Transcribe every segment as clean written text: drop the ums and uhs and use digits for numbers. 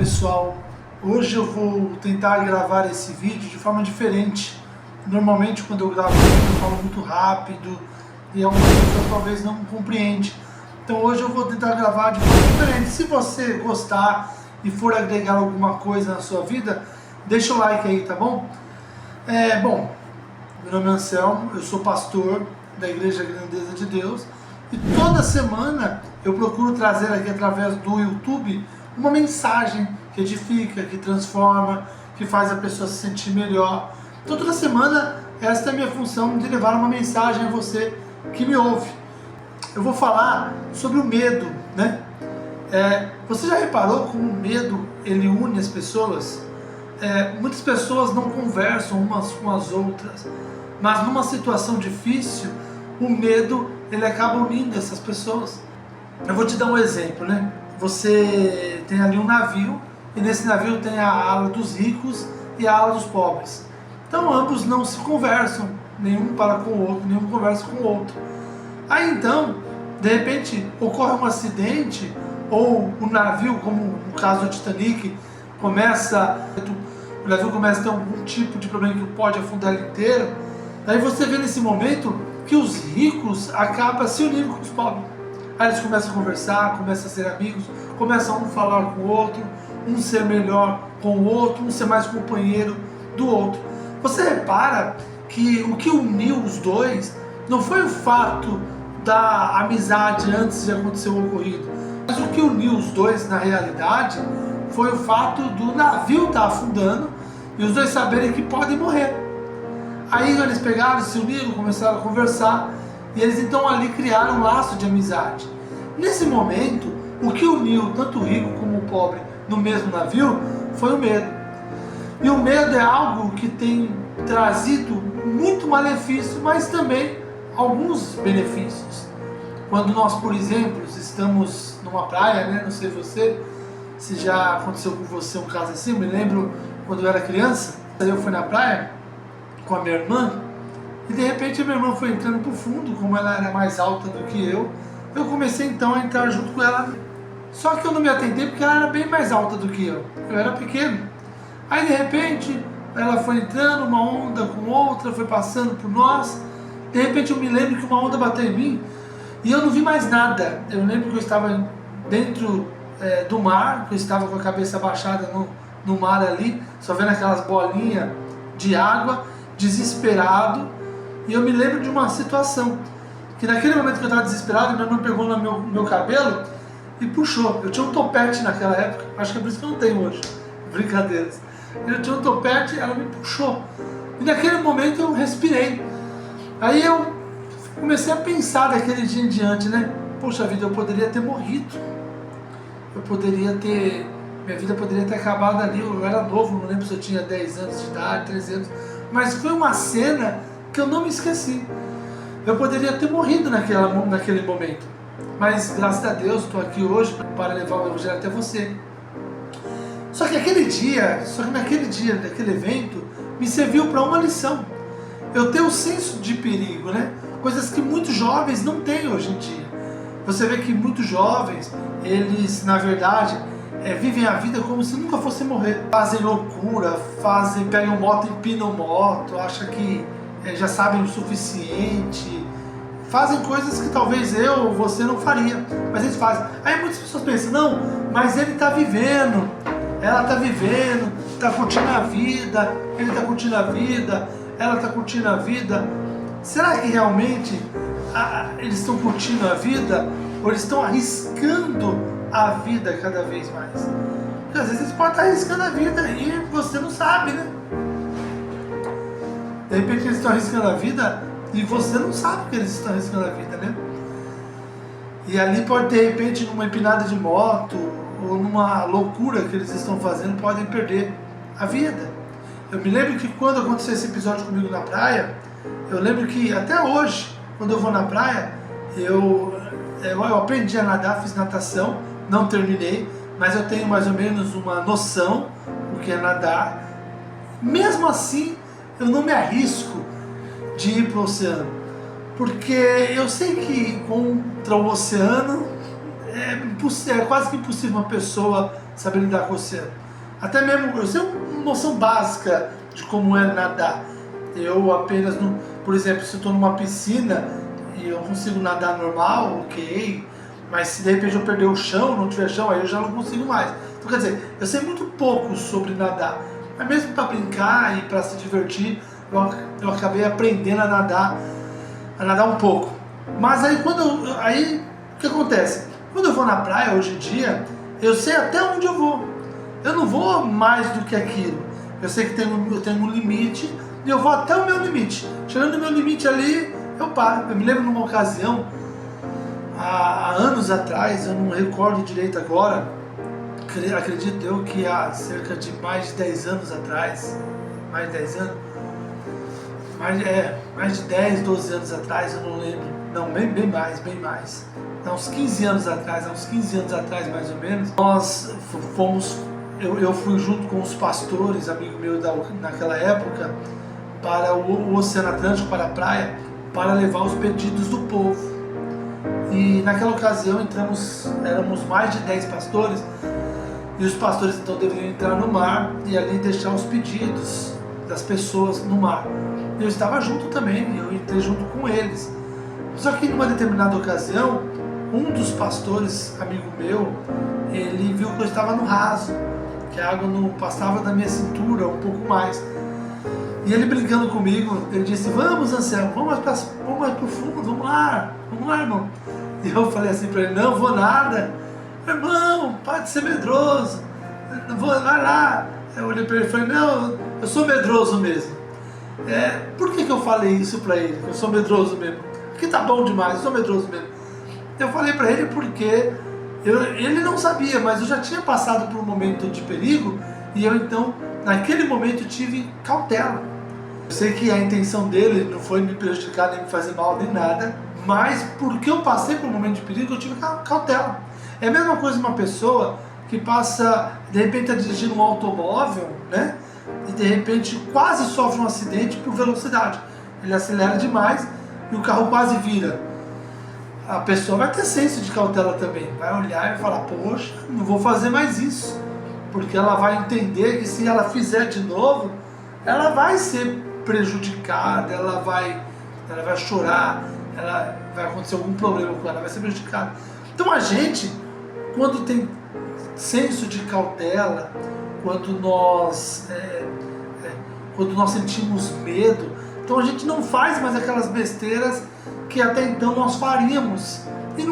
pessoal, hoje eu vou tentar gravar esse vídeo de forma diferente. Normalmente quando eu gravo eu falo muito rápido e algumas pessoas talvez não compreendem. Então hoje eu vou tentar gravar de forma diferente. Se você gostar e for agregar alguma coisa na sua vida, deixa o like aí, tá bom? Bom, meu nome é Anselmo, eu sou pastor da Igreja Grandeza de Deus e toda semana eu procuro trazer aqui através do YouTube uma mensagem que edifica, que transforma, que faz a pessoa se sentir melhor. Então toda semana esta é a minha função de levar uma mensagem a você que me ouve. Eu vou falar sobre o medo, né? Você já reparou como o medo ele une as pessoas? Muitas pessoas não conversam umas com as outras, mas numa situação difícil, o medo ele acaba unindo essas pessoas. Eu vou te dar um exemplo, né? Você tem ali um navio e nesse navio tem a ala dos ricos e a ala dos pobres. Então ambos não se conversam, nenhum fala com o outro, nenhum conversa com o outro. Aí então, de repente, ocorre um acidente ou o navio, como no caso do Titanic, o navio começa a ter algum tipo de problema que pode afundar ele inteiro. Aí você vê nesse momento que os ricos acabam se unindo com os pobres. Aí eles começam a conversar, começam a ser amigos, começam um falar com o outro, um ser melhor com o outro, um ser mais companheiro do outro. Você repara que o que uniu os dois não foi o fato da amizade antes de acontecer o ocorrido, mas o que uniu os dois na realidade foi o fato do navio estar afundando e os dois saberem que podem morrer. Aí eles pegaram, se uniram, começaram a conversar e eles então ali criaram um laço de amizade. Nesse momento, o que uniu tanto o rico como o pobre no mesmo navio foi o medo. E o medo é algo que tem trazido muito malefício, mas também alguns benefícios. Quando nós, por exemplo, estamos numa praia, né? Não sei se já aconteceu com você um caso assim. Eu me lembro quando eu era criança, eu fui na praia com a minha irmã e de repente a minha irmã foi entrando pro fundo, como ela era mais alta do que eu comecei então a entrar junto com ela. Só que eu não me atentei porque ela era bem mais alta do que eu era pequeno. Aí de repente ela foi entrando, uma onda com outra, foi passando por nós. De repente eu me lembro que uma onda bateu em mim e eu não vi mais nada. Eu lembro que eu estava dentro do mar, que eu estava com a cabeça abaixada no mar ali, só vendo aquelas bolinhas de água, desesperado. E eu me lembro de uma situação que naquele momento que eu estava desesperado, minha irmã pegou no meu cabelo e puxou. Eu tinha um topete naquela época, acho que é por isso que eu não tenho hoje, brincadeiras. Eu tinha um topete, ela me puxou e naquele momento eu respirei. Aí eu comecei a pensar daquele dia em diante, né? Poxa vida, eu poderia ter morrido, minha vida poderia ter acabado ali. Eu era novo, não lembro se eu tinha 10 anos de idade, 13 anos, mas foi uma cena que eu não me esqueci. Eu poderia ter morrido naquele momento, mas graças a Deus estou aqui hoje para levar o Evangelho até você. Só que naquele dia, naquele evento, me serviu para uma lição. Eu tenho um senso de perigo, né? Coisas que muitos jovens não têm hoje em dia. Você vê que muitos jovens, eles na verdade vivem a vida como se nunca fossem morrer. Fazem loucura, pegam moto, empinam moto, acham que já sabem o suficiente, fazem coisas que talvez eu ou você não faria, mas eles fazem. Aí muitas pessoas pensam, não, mas ele está vivendo, ela está vivendo, está curtindo a vida, ele está curtindo a vida, ela está curtindo a vida. Será que realmente eles estão curtindo a vida ou eles estão arriscando a vida cada vez mais? Porque às vezes eles podem estar arriscando a vida e você não sabe, né? De repente eles estão arriscando a vida e você não sabe que eles estão arriscando a vida, né? E ali pode, de repente, numa empinada de moto ou numa loucura que eles estão fazendo, podem perder a vida. Eu me lembro que quando aconteceu esse episódio comigo na praia, eu lembro que até hoje, quando eu vou na praia, eu aprendi a nadar, fiz natação, não terminei, mas eu tenho mais ou menos uma noção do que é nadar. Mesmo assim, eu não me arrisco de ir para o oceano, porque eu sei que contra o oceano é quase que impossível uma pessoa saber lidar com o oceano. Até mesmo, eu sei uma noção básica de como é nadar. Eu apenas, por exemplo, se eu estou numa piscina e eu consigo nadar normal, ok, mas se de repente eu perder o chão, não tiver chão, aí eu já não consigo mais. Então, quer dizer, eu sei muito pouco sobre nadar, mas mesmo para brincar e para se divertir, eu acabei aprendendo a nadar um pouco. Mas aí aí o que acontece? Quando eu vou na praia hoje em dia, eu sei até onde eu vou. Eu não vou mais do que aquilo. Eu sei que eu tenho um limite e eu vou até o meu limite. Chegando no meu limite ali, eu paro. Eu me lembro numa ocasião, há anos atrás, eu não recordo direito agora, acredito eu que há cerca de mais de 10 anos atrás, mais de 10 anos, mais de 10, 12 anos atrás, eu não lembro, não, bem mais. Há uns 15 anos atrás mais ou menos, nós fomos, eu fui junto com os pastores, amigo meu naquela época, para o Oceano Atlântico, para a praia, para levar os pedidos do povo. E naquela ocasião éramos mais de 10 pastores, e os pastores então deveriam entrar no mar e ali deixar os pedidos das pessoas no mar. Eu estava junto também, eu entrei junto com eles. Só que numa determinada ocasião, um dos pastores, amigo meu, ele viu que eu estava no raso, que a água não passava da minha cintura, um pouco mais. E ele brincando comigo, ele disse: vamos, Anselmo, vamos mais pro fundo, vamos lá, irmão. E eu falei assim para ele: não vou nada, irmão, para de ser medroso, vai lá. Eu olhei para ele e falei: não, eu sou medroso mesmo. Por que eu falei isso para ele? Eu sou medroso mesmo. Porque tá bom demais, eu sou medroso mesmo. Eu falei para ele porque ele não sabia, mas eu já tinha passado por um momento de perigo e eu então, naquele momento, tive cautela. Eu sei que a intenção dele não foi me prejudicar, nem me fazer mal, nem nada, mas porque eu passei por um momento de perigo, eu tive cautela. É a mesma coisa uma pessoa que passa, de repente, a dirigir um automóvel, né? E de repente quase sofre um acidente por velocidade. Ele acelera demais e o carro quase vira. A pessoa vai ter senso de cautela também, vai olhar e falar: poxa, não vou fazer mais isso, porque ela vai entender que se ela fizer de novo, ela vai ser prejudicada, ela vai chorar, vai acontecer algum problema com ela, vai ser prejudicada. Então a gente, quando tem senso de cautela, quando nós sentimos medo, então a gente não faz mais aquelas besteiras que até então nós faríamos, e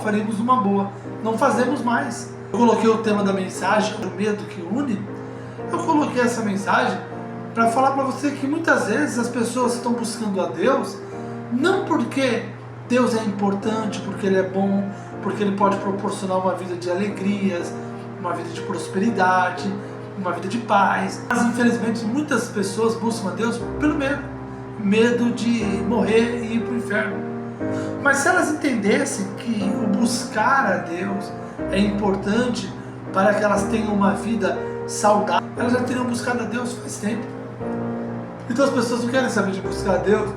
faríamos numa boa, não fazemos mais. Eu coloquei o tema da mensagem, o medo que une. Eu coloquei essa mensagem para falar para você que muitas vezes as pessoas estão buscando a Deus, não porque Deus é importante, porque Ele é bom, porque Ele pode proporcionar uma vida de alegrias, uma vida de prosperidade, uma vida de paz. Mas infelizmente muitas pessoas buscam a Deus pelo medo de morrer e ir para o inferno. Mas se elas entendessem que o buscar a Deus é importante para que elas tenham uma vida saudável, elas já teriam buscado a Deus faz tempo. Então as pessoas não querem saber de buscar a Deus.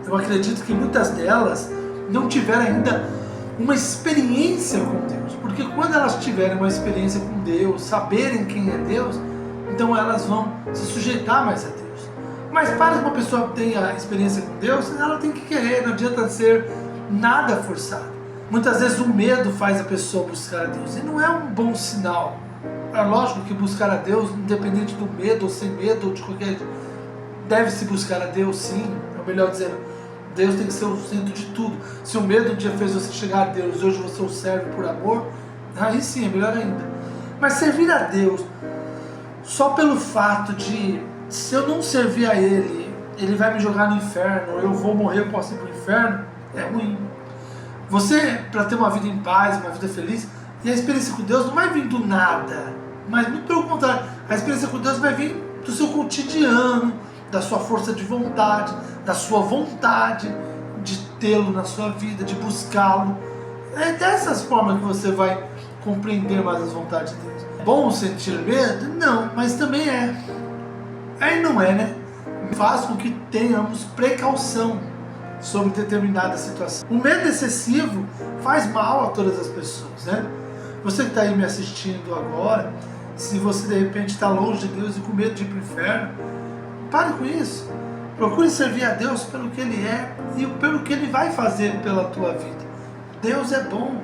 Eu acredito que muitas delas não tiveram ainda uma experiência com Deus, porque quando elas tiverem uma experiência com Deus, saberem quem é Deus, então elas vão se sujeitar mais a Deus. Mas para que uma pessoa tenha experiência com Deus, ela tem que querer, não adianta ser nada forçado. Muitas vezes o medo faz a pessoa buscar a Deus, e não é um bom sinal. É lógico que buscar a Deus, independente do medo ou sem medo, ou de qualquer... deve-se buscar a Deus, sim, ou melhor dizendo, Deus tem que ser o centro de tudo. Se o medo um dia fez você chegar a Deus e hoje você o serve por amor, aí sim, é melhor ainda. Mas servir a Deus só pelo fato de, se eu não servir a Ele, Ele vai me jogar no inferno, eu vou morrer, eu posso ir para o inferno, é ruim. Você, para ter uma vida em paz, uma vida feliz, e a experiência com Deus não vai vir do nada, mas muito pelo contrário, a experiência com Deus vai vir do seu cotidiano, da sua força de vontade, da sua vontade de tê-lo na sua vida, de buscá-lo. É dessas formas que você vai compreender mais as vontades de Deus. É bom sentir medo? Não, mas também é. Aí não é, né? Faz com que tenhamos precaução sobre determinada situação. O medo excessivo faz mal a todas as pessoas, né? Você que está aí me assistindo agora, se você de repente está longe de Deus e com medo de ir para o inferno, pare com isso. Procure servir a Deus pelo que Ele é e pelo que Ele vai fazer pela tua vida. Deus é bom,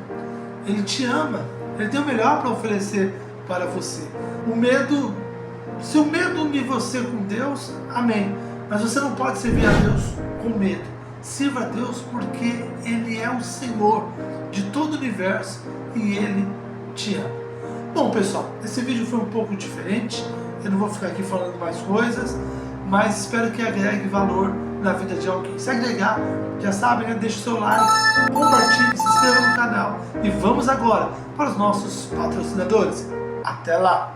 Ele te ama, Ele tem o melhor para oferecer para você. O medo, se o medo unir você com Deus, amém. Mas você não pode servir a Deus com medo. Sirva a Deus porque Ele é o Senhor de todo o universo e Ele te ama. Bom, pessoal, esse vídeo foi um pouco diferente. Eu não vou ficar aqui falando mais coisas, mas espero que agregue valor na vida de alguém. Se agregar, já sabe, né? Deixa o seu like, compartilhe, se inscreva no canal. E vamos agora para os nossos patrocinadores. Até lá!